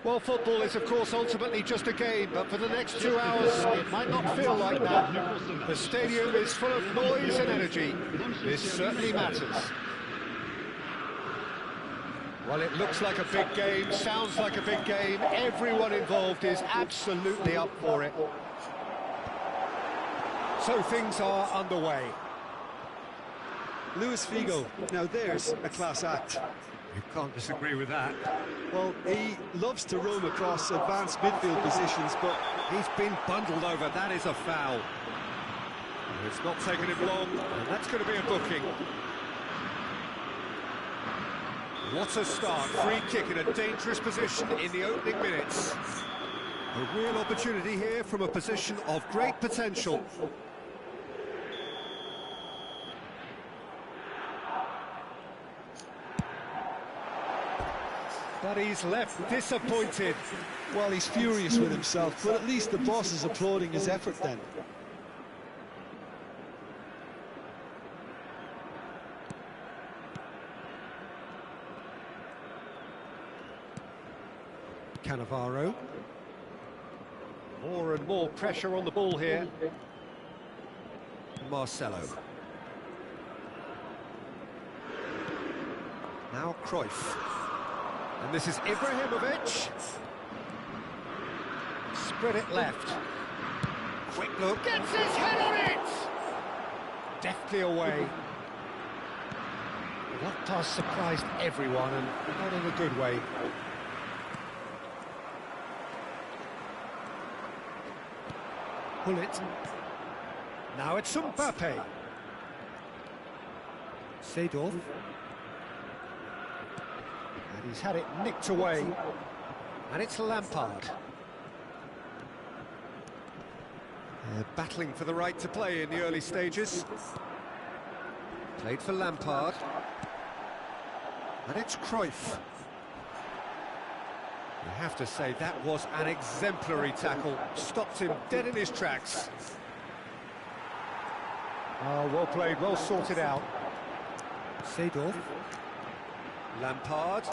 Well, football is, of course, ultimately just a game, but for the next 2 hours, it might not feel like that. The stadium is full of noise and energy. This certainly matters. Well, it looks like a big game, sounds like a big game. Everyone involved is absolutely up for it. So things are underway. Luis Figo, now there's a class act. You can't disagree with that. Well, he loves to roam across advanced midfield positions, but He's been bundled over, that is a foul. It's not taken him long, and that's going to be a booking. What a start, free kick in a dangerous position in the opening minutes. A real opportunity here from a position of great potential. But he's left disappointed. well, he's furious with himself, but at least the boss is applauding his effort then. Cannavaro. More and more pressure on the ball here. Marcelo. Now Cruyff. And this is Ibrahimovic. Spread it left. Quick look. Gets his head on it! Deftly away. That pass surprised everyone, and not in a good way. Pull it. Now it's Mbappe. Seedorf. And he's had it nicked away. And it's Lampard. They're battling for the right to play in the early stages. Played for Lampard. And it's Cruyff. You have to say that was an exemplary tackle. Stopped him dead in his tracks. Oh, well played, well sorted out. Seedorf. Lampard.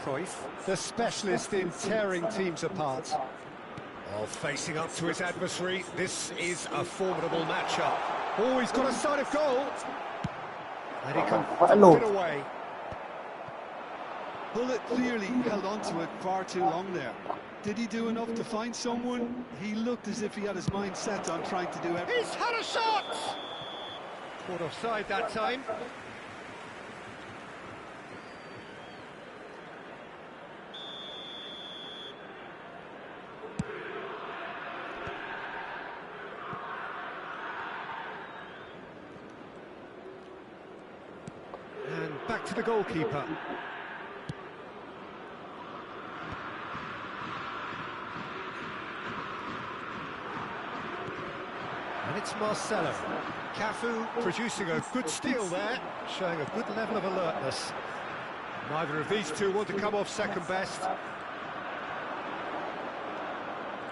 Cruyff. The specialist in tearing teams apart. Oh, facing up to his adversary. This is a formidable matchup. Oh, he's got a sight of goal. And he can put it away. Bullet clearly held on to it far too long there. Did he do enough to find someone? He looked as if he had his mind set on trying to do everything. He's had a shot! Caught offside that time. And back to the goalkeeper. And it's Marcelo. Cafu producing a good steal there, showing a good level of alertness. Neither of these two want to come off second best.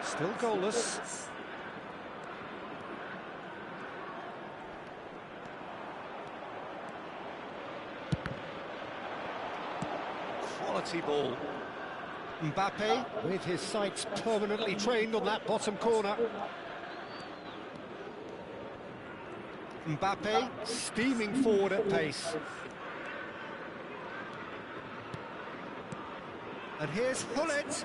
Still goalless. Quality ball. Mbappe, with his sights permanently trained on that bottom corner. Mbappe steaming forward at pace. And here's Hullet.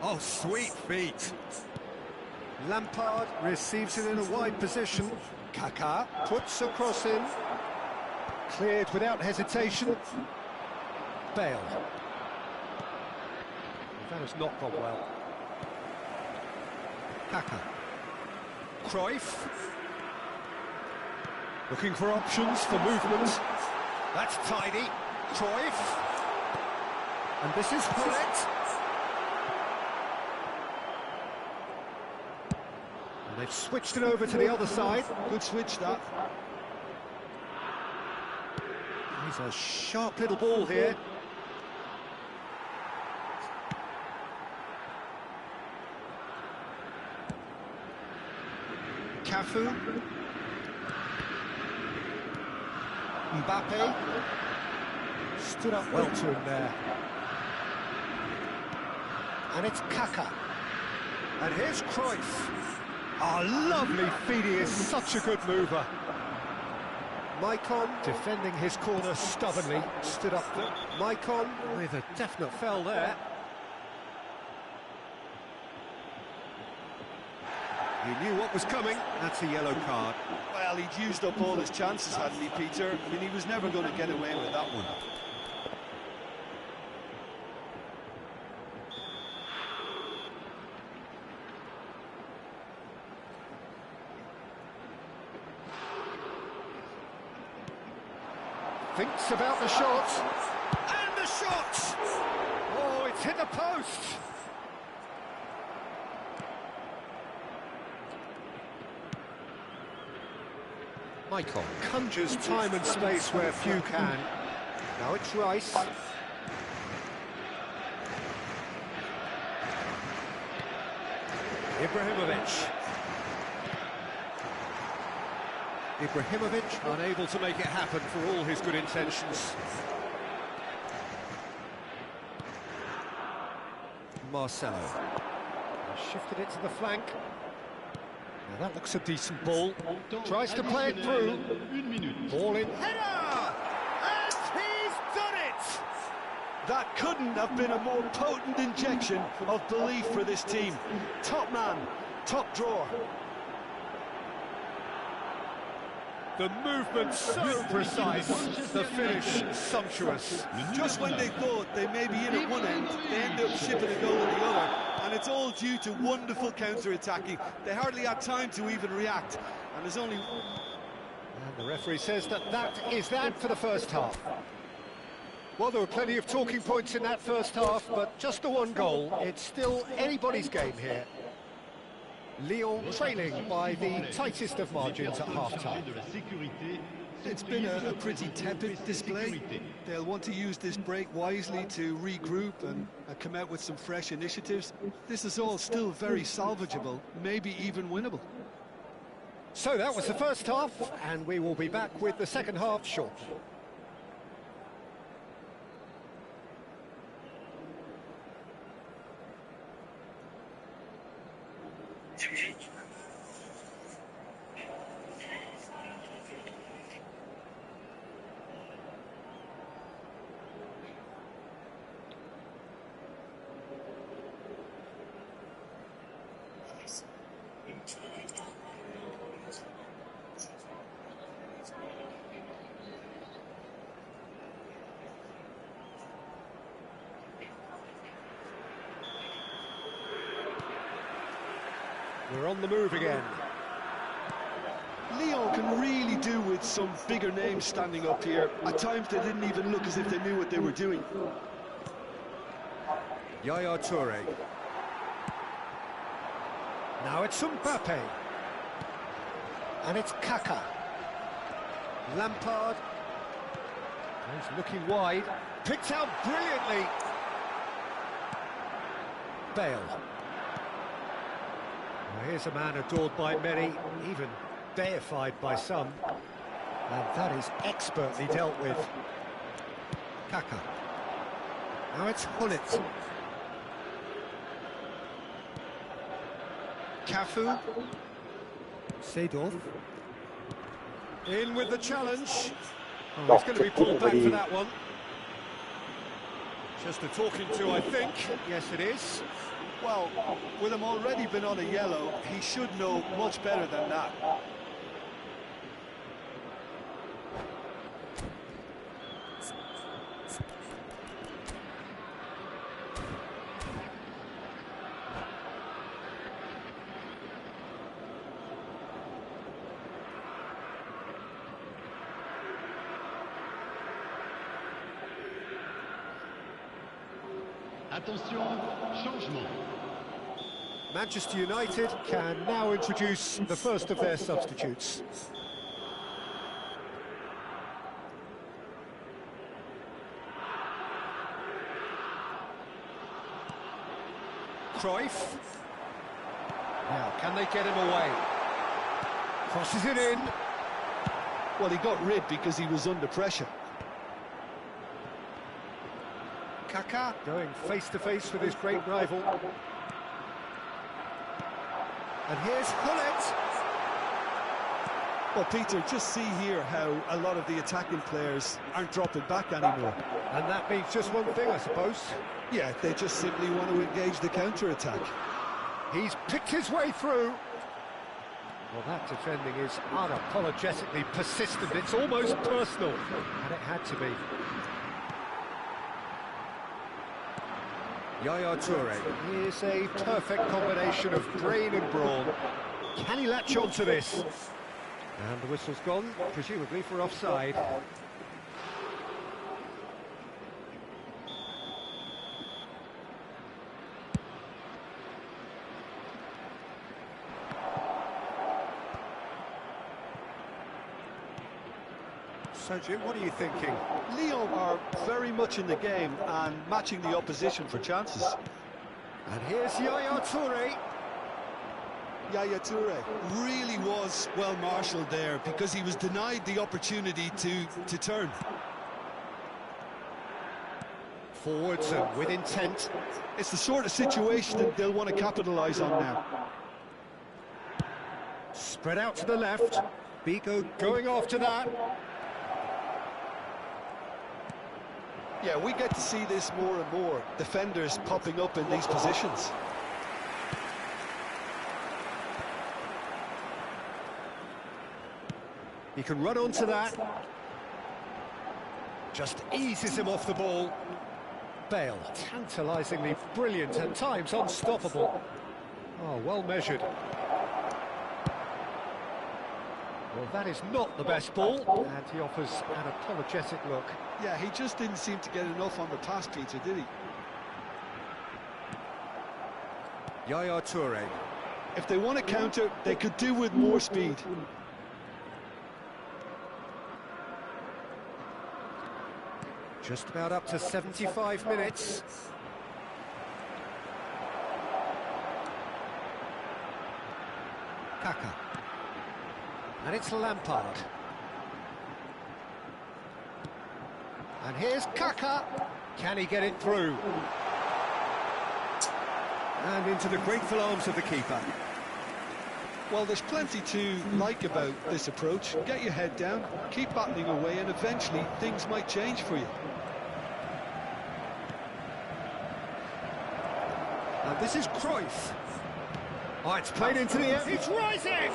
Oh, sweet feet. Lampard receives it in a wide position. Kaká puts a cross in. Cleared without hesitation. Bale. That has not gone well. Kaká. Cruyff. Looking for options for movement. That's tidy. Cruyff. And this is Hullet. And they've switched it over to the other side. Good switch, that. He's a sharp little ball here. Cafu. Mbappe. Stood up well to him there. And it's Kaka. And here's Cruyff. Oh, lovely feed, he is such a good mover. Maicon defending his corner stubbornly, stood up there. Maicon with a definite foul there. He knew what was coming, that's a yellow card. Well, he'd used up all his chances, hadn't he, Peter? I mean, he was never going to get away with that one. Thinks about the shot, and the shot! Oh, it's hit the post! Michael conjures time and space where few can. Now it's Rice. Ibrahimovic. Ibrahimovic unable to make it happen for all his good intentions. Marcelo shifted it to the flank. Now that looks a decent ball. Tries to play it through. Ball in. Header! And he's done it! That couldn't have been a more potent injection of belief for this team. Top man, top drawer. The movement so precise, the finish sumptuous. Just when they thought they may be in at one end, they end up shipping a goal at the other. And it's all due to wonderful counter-attacking. They hardly had time to even react. And there's only... And the referee says that is that for the first half. Well, there were plenty of talking points in that first half, but just the one goal. It's still anybody's game here. Lyon trailing by the tightest of margins at half-time. It's been a pretty tepid display. They'll want to use this break wisely to regroup and come out with some fresh initiatives. This is all still very salvageable, maybe even winnable. So that was the first half, and we will be back with the second half shortly. We're on the move again. Lyon can really do with some bigger names standing up here. At times they didn't even look as if they knew what they were doing. Yaya Toure. Now it's Mbappe. And it's Kaka. Lampard. He's looking wide. Picked out brilliantly. Bale. Well, here's a man adored by many, even deified by some. And that is expertly dealt with. Kaka. Now it's Hullet. Cafu. Seedorf. In with the challenge. Oh, he's going to be pulled back for that one. Just a talking to, I think. Yes, it is. Well, with him already been on a yellow, he should know much better than that. Attention, changement. Manchester United can now introduce the first of their substitutes. Cruyff. Now, can they get him away? Crosses it in. Well, he got rid because he was under pressure. Kaká going face-to-face with his great rival. And here's Hullet. Well, Peter, just see here how a lot of the attacking players aren't dropping back anymore. And that means just one thing, I suppose. Yeah, they just simply want to engage the counter-attack. He's picked his way through. Well, that defending is unapologetically persistent. It's almost personal, and it had to be. Yaya Toure. Here's a perfect combination of brain and brawn. Can he latch on to this? And the whistle's gone, presumably for offside. So, Jim, what are you thinking? Lyon are very much in the game and matching the opposition for chances. And here's Yaya Toure. Yaya Toure really was well marshalled there because he was denied the opportunity to turn. Forwards and with intent. It's the sort of situation that they'll want to capitalise on now. Spread out to the left. Bigo going after that. Yeah, we get to see this more and more. Defenders popping up in these positions. He can run onto that. Just eases him off the ball. Bale, tantalisingly brilliant, at times unstoppable. Oh, well measured. Well, that is not the best ball, and he offers an apologetic look. Yeah, he just didn't seem to get enough on the pass, Peter, did he? Yaya Toure. If they want to counter, they could do with more speed. Just about up to 75 minutes. Kaká. And it's Lampard. And here's Kaká. Can he get it through? And into the grateful arms of the keeper. Well, there's plenty to like about this approach. Get your head down, keep battling away, and eventually things might change for you. And this is Cruyff. Oh, it's played into the air. It's rising!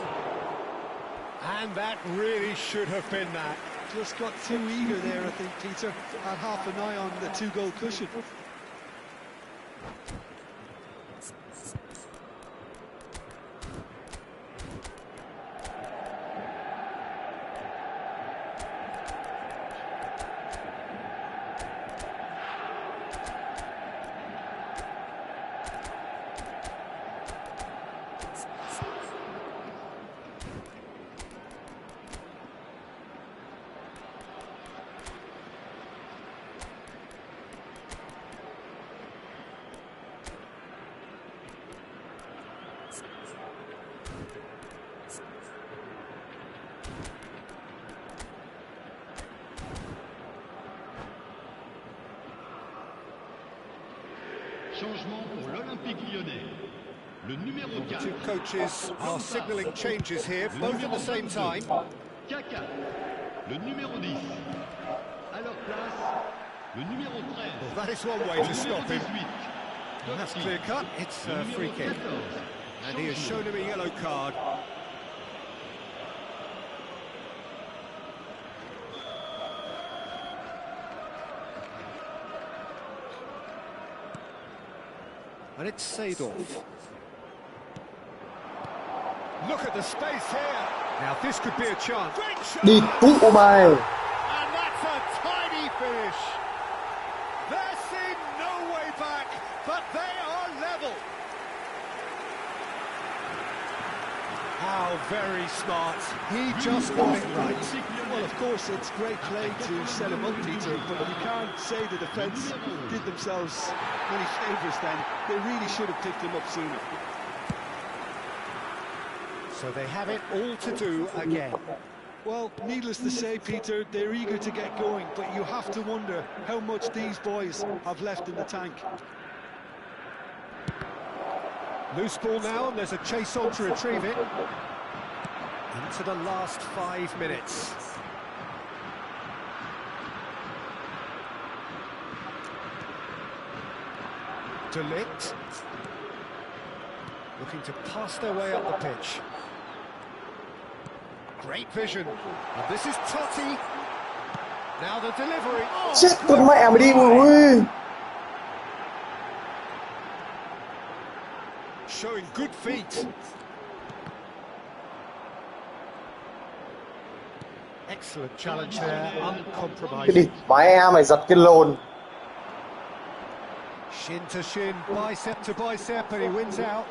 And that really should have been that. Just got too eager there, I think, Peter. Had half an eye on the two-goal cushion. Changement pour l'Olympique Lyonnais. Le numéro 4. Two coaches are signalling changes here, both at the same time. Kaká, le numéro 10. À leur place, le numéro 13. Well, that is one way to stop him. And that's clear cut. It's a free kick. And he has shown him a yellow card. And it's Seedorf. Look at the space here. Now this could be a chance. Great shot! ดีดปุ๊ออกไป And that's a tiny finish. There seemed no way back, but they are level. How very smart. He just got it right. Well, of course, it's great play to set him up, Peter, but you can't say the defence did themselves many favours then. They really should have picked him up sooner. So they have it all to do again. Well, needless to say, Peter, they're eager to get going, but you have to wonder how much these boys have left in the tank. Loose ball now, and there's a chase on to retrieve it. Into the last 5 minutes. De Ligt. Looking to pass their way up the pitch. Great vision. And this is Totti. Now the delivery. Oh, Chết con mẹ mày đi ui. showing good feet. Excellent challenge there, Cái uncompromising. đi, mẹ mày giật cái lồn. Shin to shin, bicep to bicep, and he wins out.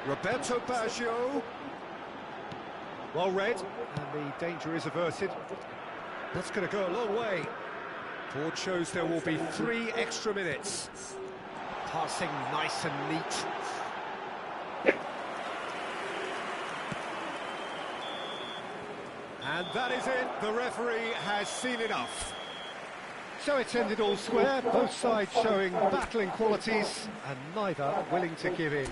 Roberto Baggio. Well read, and the danger is averted. That's going to go a long way. Board shows there will be 3 extra minutes. Passing nice and neat. And that is it. The referee has seen enough. So it's ended all square, both sides showing battling qualities, and neither willing to give in.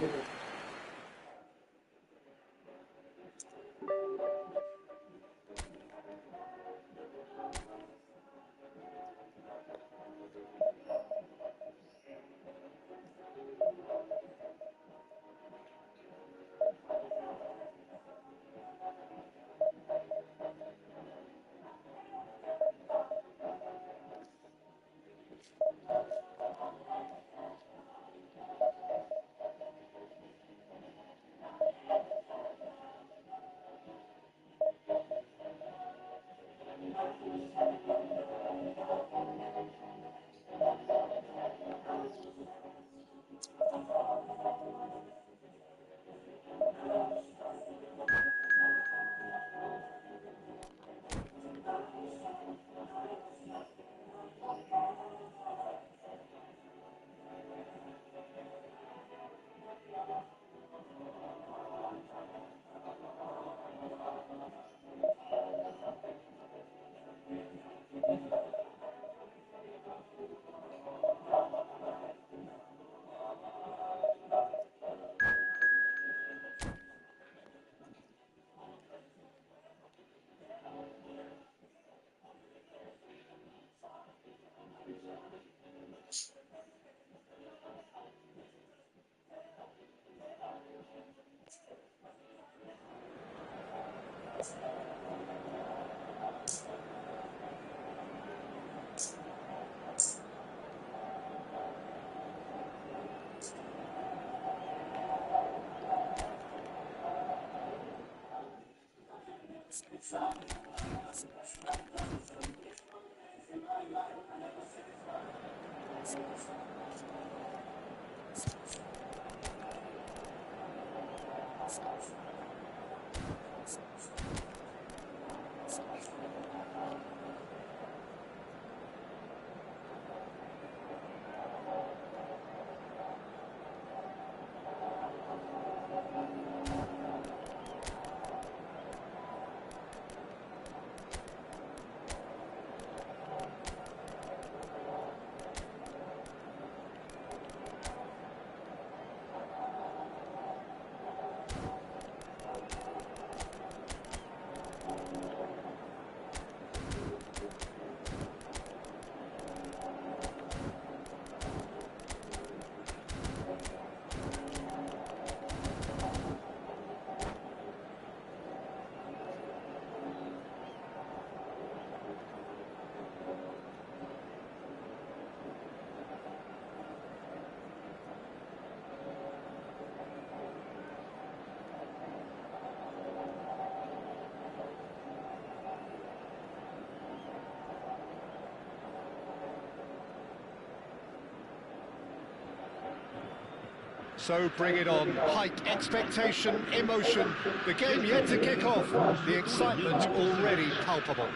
So bring it on. Hike expectation, emotion. The game yet to kick off. The excitement already palpable.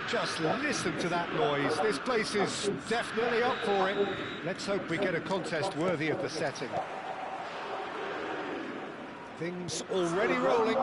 Just listen to that noise. This place is definitely up for it. Let's hope we get a contest worthy of the setting. Things already rolling.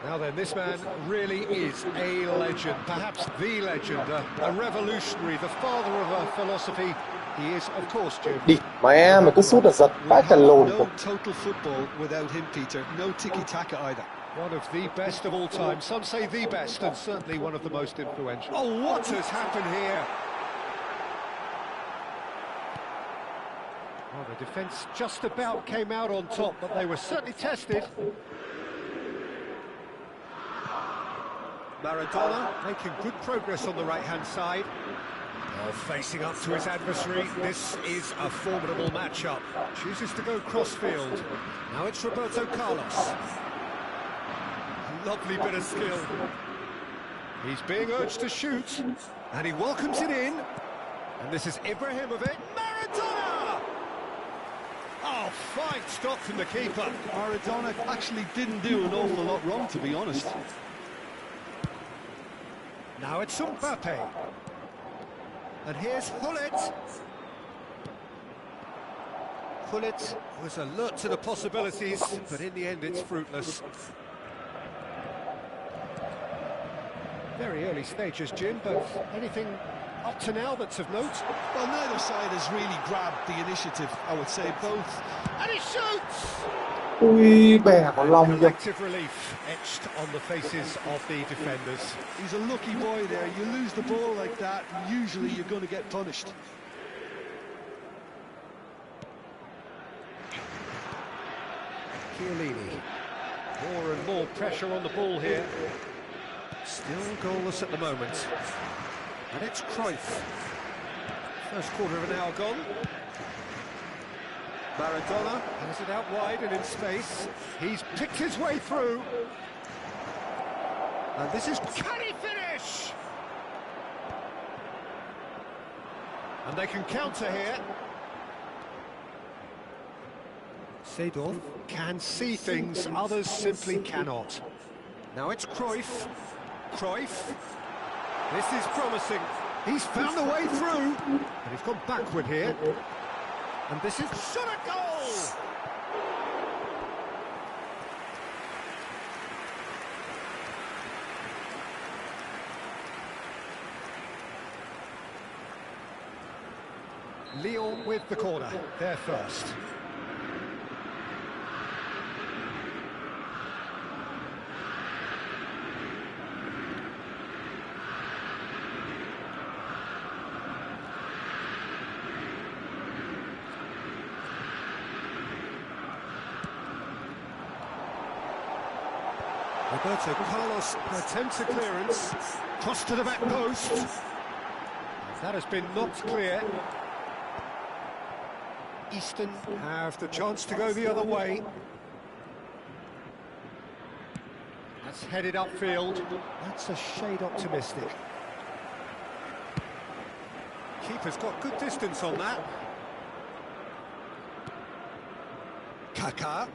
Now then, this man really is a legend, perhaps the legend, a revolutionary, the father of a philosophy. He is, of course, Jim. Đi, mẹ mày cứ sút là giật We phát là have lồn. no total football without him, Peter. No tiki-taka either. One of the best of all time. Some say the best, and certainly one of the most influential. Oh, what has happened here? Well, the defence just about came out on top, but they were certainly tested. Maradona making good progress on the right-hand side. Oh, facing up to his adversary, this is a formidable matchup. Chooses to go cross-field. Now it's Roberto Carlos. Lovely bit of skill. He's being urged to shoot, and he welcomes it in. And this is Ibrahimovic. Maradona! Oh, fine stop from the keeper. Maradona actually didn't do an awful lot wrong, to be honest. Now it's Mbappe. And here's Hullet. Hullet was alert to the possibilities, but in the end it's fruitless. Very early stages, Jim, but anything up to now that's of note? Well, neither side has really grabbed the initiative, I would say both. And he shoots! Ui, bè có lòng kìa. Collective relief etched on the faces of the defenders. He's a lucky boy there. You lose the ball like that, and usually you're going to get punished. Chiellini. More and more pressure on the ball here. Still goalless at the moment. And it's Cruyff. First quarter of an hour gone. Maradona has it out wide and in space. He's picked his way through. And this is... Can he finish? And they can counter here. Seedorf can see things others simply cannot. Now it's Cruyff. Cruyff. This is promising. He's found a way through. And he's gone backward here. And this is shot a goal! Lyon with the corner. They're first. Roberto Carlos attempts a clearance, cross to the back post. That has been knocked clear. Easton have the chance to go the other way. That's headed upfield. That's a shade optimistic. Keeper's got good distance on that. Kaká.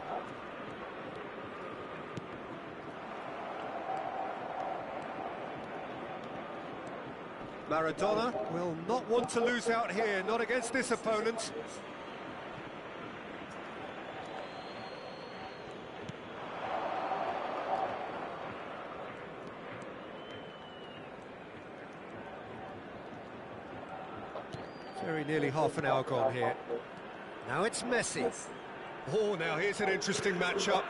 Maradona will not want to lose out here, not against this opponent. Very nearly half an hour gone here. Now it's Messi. Oh, now here's an interesting matchup.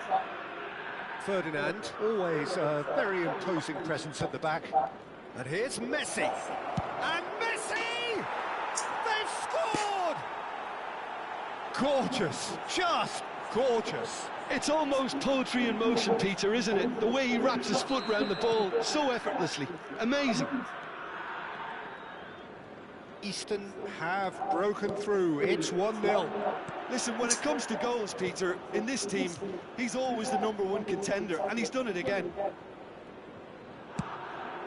Ferdinand, always a very imposing presence at the back. And here's Messi. And Messi! They've scored! Gorgeous, just gorgeous. It's almost poetry in motion, Peter, isn't it? The way he wraps his foot round the ball so effortlessly. Amazing. Easton have broken through. It's 1-0. Listen, when it comes to goals, Peter, in this team, he's always the #1 contender, and he's done it again.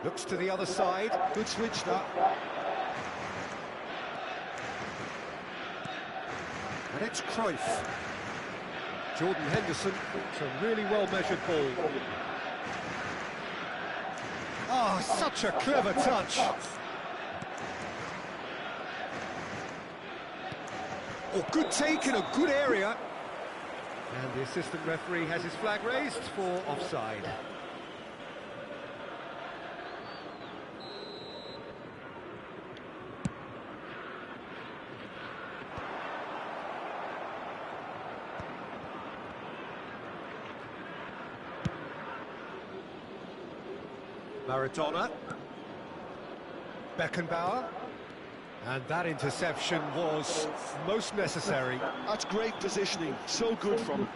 Looks to the other side. Good switch, that. And it's Cruyff. Jordan Henderson. It's a really well-measured ball. Oh, such a clever touch. Oh, good take in a good area. And the assistant referee has his flag raised for offside. Maradona. Beckenbauer. And that interception was most necessary. That's great positioning, so good from him.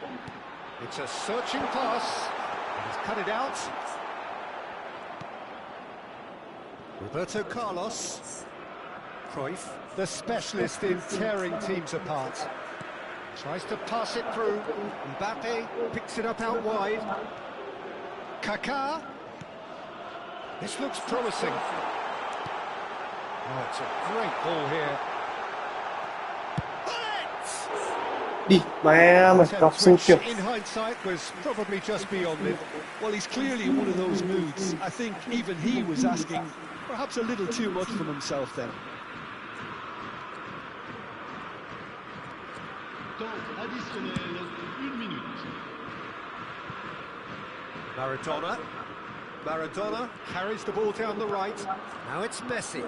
It's a searching pass. And he's cut it out. Roberto Carlos. Cruyff, the specialist in tearing teams apart. Tries to pass it through. Mbappe picks it up out wide. Kaká. This looks promising. Oh, it's a great ball here. Đi mà em ơi, đọc số Which, kìa. in hindsight, was probably just beyond it. Well, he's clearly in one of those moods. I think even he was asking perhaps a little too much from himself then. Temps additionnel, 1 minute. Maradona. Maradona carries the ball down the right. Now it's Messi.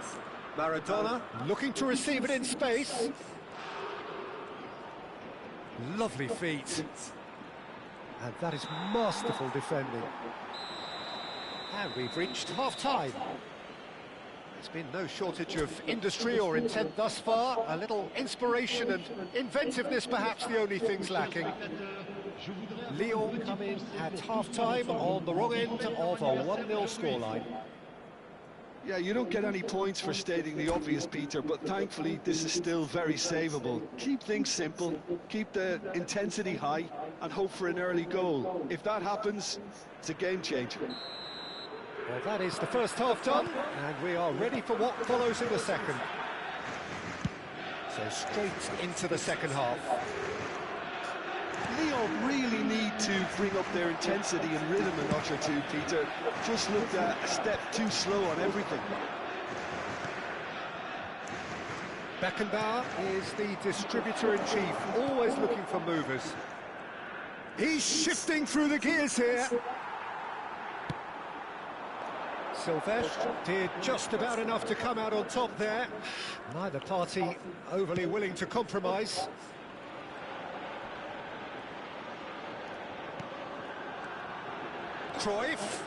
Maradona looking to receive it in space. Lovely feet. And that is masterful defending. And we've reached half-time. There's been no shortage of industry or intent thus far. A little inspiration and inventiveness, perhaps the only things lacking. Lyon come in at half-time on the wrong end of a 1-0 scoreline. Yeah, you don't get any points for stating the obvious, Peter, but thankfully this is still very savable. Keep things simple, keep the intensity high, and hope for an early goal. If that happens, it's a game changer. Well, that is the first half done, and we are ready for what follows in the second. So straight into the second half. Lyon really need to bring up their intensity and rhythm a notch or two, Peter. Just looked a step too slow on everything. Beckenbauer is the distributor-in-chief, always looking for movers. He's shifting through the gears here. Silvestre did just about enough to come out on top there. Neither party overly willing to compromise. Cruyff.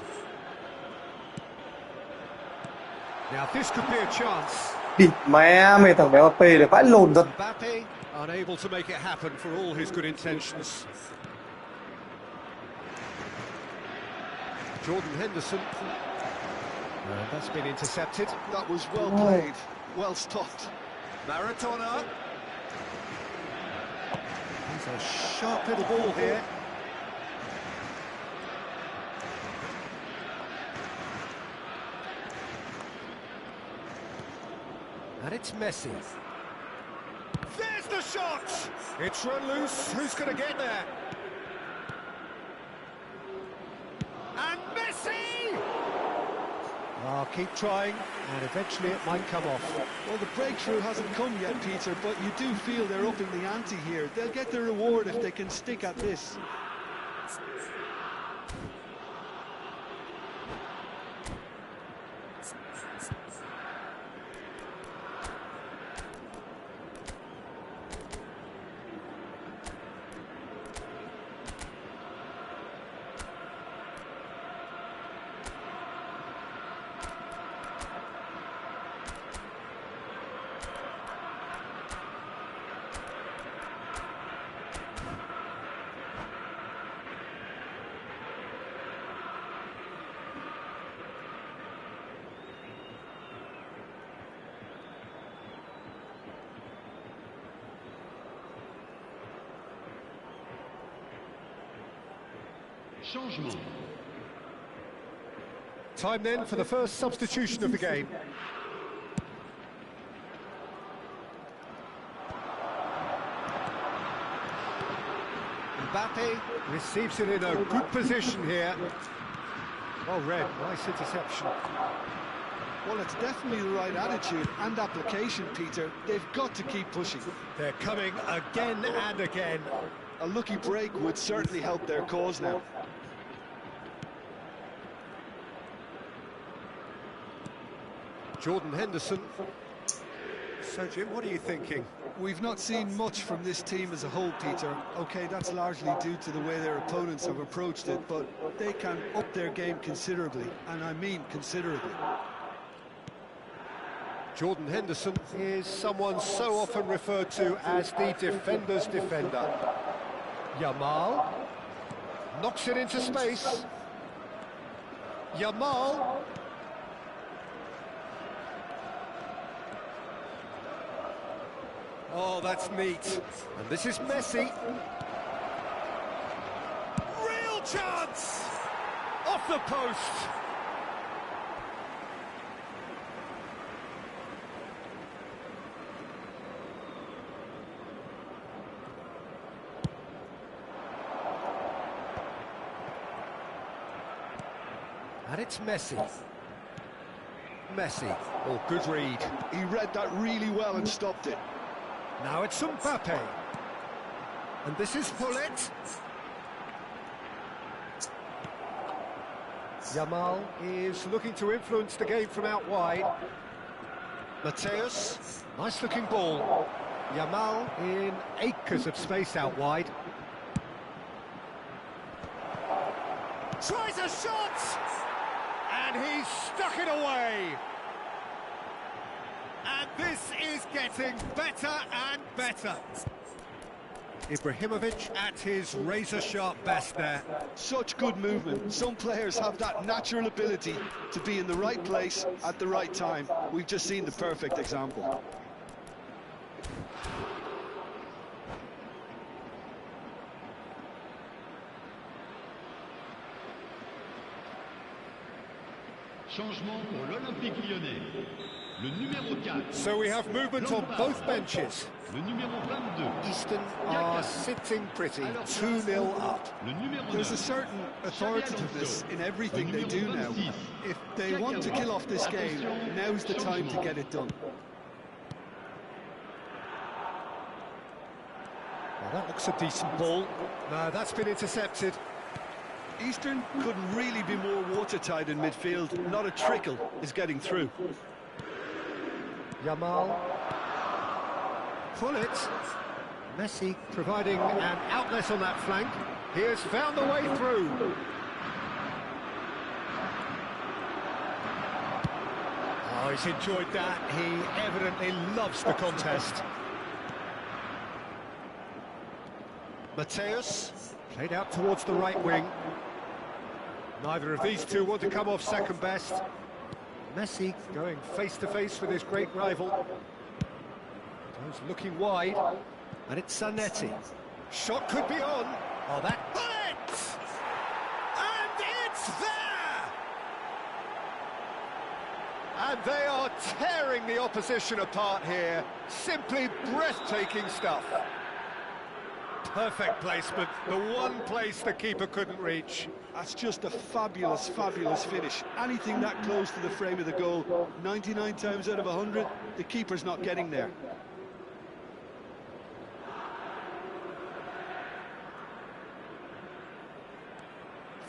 Now this could be a chance. Đi mẹ mày thằng béo Mbappé để vãi lồn thật. Mbappe unable to make it happen for all his good intentions. Jordan Henderson. That's been intercepted. That was well played, well stopped. Maradona. He's a sharp little ball here. And it's Messi. There's the shot! It's run loose. Who's going to get there? And Messi! Oh, keep trying, and eventually it might come off. Well, the breakthrough hasn't come yet, Peter, but you do feel they're upping the ante here. They'll get their reward if they can stick at this. Changement. Time then for the first substitution of the game. Mbappe receives it in a good position here. Well read, nice interception. Well, it's definitely the right attitude and application, Peter. They've got to keep pushing. They're coming again and again. A lucky break would certainly help their cause now. Jordan Henderson So, Jim, what are you thinking? We've not seen much from this team as a whole, Peter. OK, that's largely due to the way their opponents have approached it, but they can up their game considerably, and I mean considerably. Jordan Henderson is someone so often referred to as the defender's defender. Yamal knocks it into space. Yamal. Oh, that's neat. And this is Messi. Real chance! Off the post. And it's Messi. Messi. Oh, good read. He read that really well and stopped it. Now it's Mbappe. And this is Pullet. Yamal is looking to influence the game from out wide. Mateus. Nice looking ball. Yamal in acres of space out wide. Tries a shot! And he's stuck it away. And this is getting better and better. Ibrahimovic at his razor-sharp best there. Such good movement. Some players have that natural ability to be in the right place at the right time. We've just seen the perfect example. Changement pour l'Olympique Lyonnais. Le numéro 4. So we have movement on both benches. Le numéro 22. Eastern are sitting pretty, 2-0 up. Le numéro 9. There's a certain authoritativeness in everything they do now. If they want to kill off this game, now's the time to get it done. Well, that looks a decent ball. No, that's been intercepted. Eastern couldn't really be more watertight in midfield. Not a trickle is getting through. Yamal. Pullet. Messi providing an outlet on that flank. He has found the way through. Oh, he's enjoyed that. He evidently loves the contest. Mateus. Played out towards the right wing. Neither of these two want to come off second best. Messi going face-to-face with his great rival. Goes looking wide. And it's Zanetti. Shot could be on. Oh, that bullet! And it's there! And they are tearing the opposition apart here. Simply breathtaking stuff. Perfect placement, the one place the keeper couldn't reach. That's just a fabulous, fabulous finish. Anything that close to the frame of the goal, 99 times out of 100, the keeper's not getting there.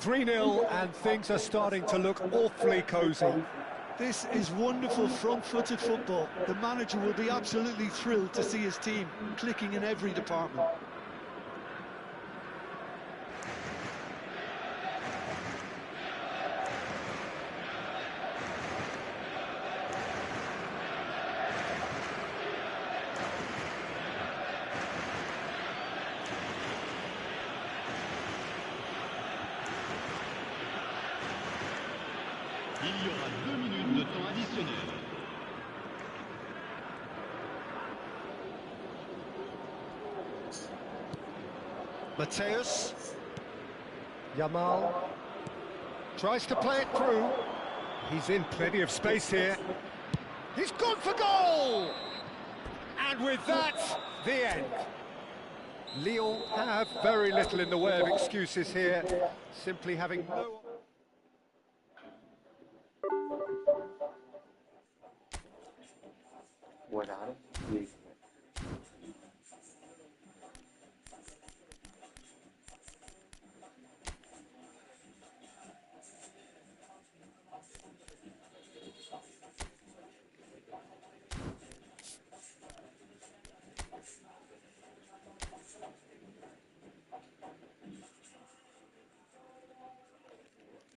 (3-0) and things are starting to look awfully cosy. This is wonderful front-footed football. The manager will be absolutely thrilled to see his team clicking in every department. Il y aura 2 minutes de temps additionnel. Mateus. Yamal. Tries to play it through. He's in plenty of space here. He's gone for goal! And with that, the end. Lyon have very little in the way of excuses here, simply having no... Guardare.